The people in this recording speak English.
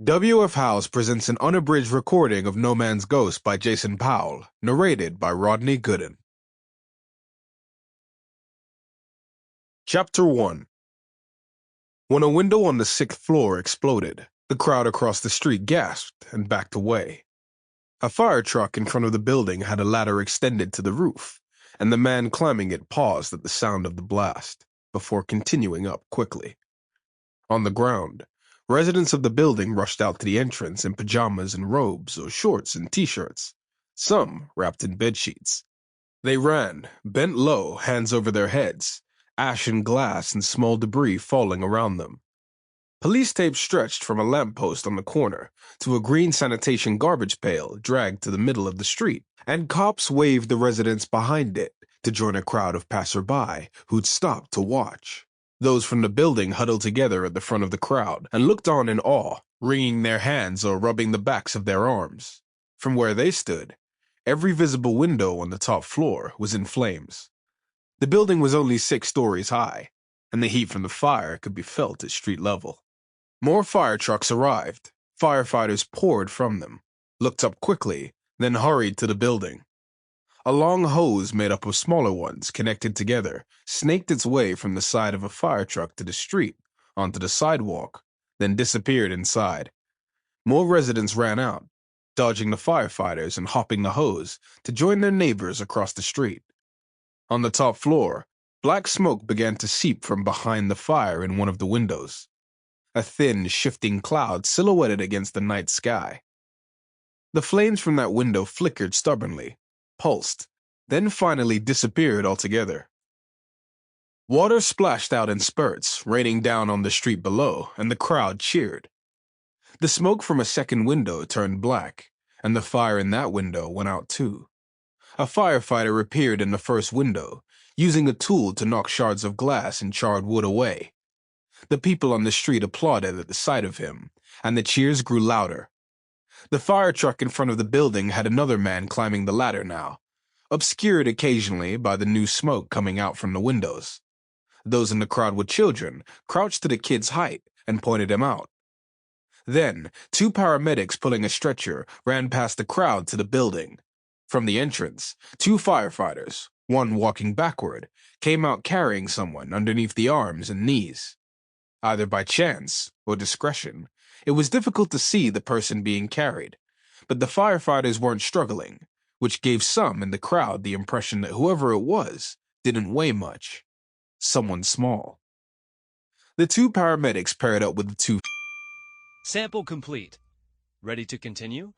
W.F. House presents an unabridged recording of No Man's Ghost by Jason Powell, narrated by Rodney Gooden. Chapter 1. When a window on the 6th floor exploded, the crowd across the street gasped and backed away. A fire truck in front of the building had a ladder extended to the roof, and the man climbing it paused at the sound of the blast, before continuing up quickly. On the ground, residents of the building rushed out to the entrance in pajamas and robes or shorts and t-shirts, some wrapped in bedsheets. They ran, bent low, hands over their heads, ash and glass and small debris falling around them. Police tape stretched from a lamppost on the corner to a green sanitation garbage pail dragged to the middle of the street, and cops waved the residents behind it to join a crowd of passerby who'd stopped to watch. Those from the building huddled together at the front of the crowd and looked on in awe, wringing their hands or rubbing the backs of their arms. From where they stood, every visible window on the top floor was in flames. The building was only 6 stories high, and the heat from the fire could be felt at street level. More fire trucks arrived. Firefighters poured from them, looked up quickly, then hurried to the building. A long hose made up of smaller ones connected together snaked its way from the side of a fire truck to the street, onto the sidewalk, then disappeared inside. More residents ran out, dodging the firefighters and hopping the hose to join their neighbors across the street. On the top floor, black smoke began to seep from behind the fire in one of the windows. A thin, shifting cloud silhouetted against the night sky. The flames from that window flickered stubbornly, pulsed, then finally disappeared altogether. Water splashed out in spurts, raining down on the street below, and the crowd cheered. The smoke from a second window turned black, and the fire in that window went out too. A firefighter appeared in the first window, using a tool to knock shards of glass and charred wood away. The people on the street applauded at the sight of him, and the cheers grew louder. The fire truck in front of the building had another man climbing the ladder now, obscured occasionally by the new smoke coming out from the windows. Those in the crowd with children crouched to the kid's height and pointed him out. Then, 2 paramedics pulling a stretcher ran past the crowd to the building. From the entrance, 2 firefighters, one walking backward, came out carrying someone underneath the arms and knees. Either by chance or discretion, it was difficult to see the person being carried, but the firefighters weren't struggling, which gave some in the crowd the impression that whoever it was didn't weigh much. Someone small. The 2 paramedics paired up with the 2. Sample complete. Ready to continue?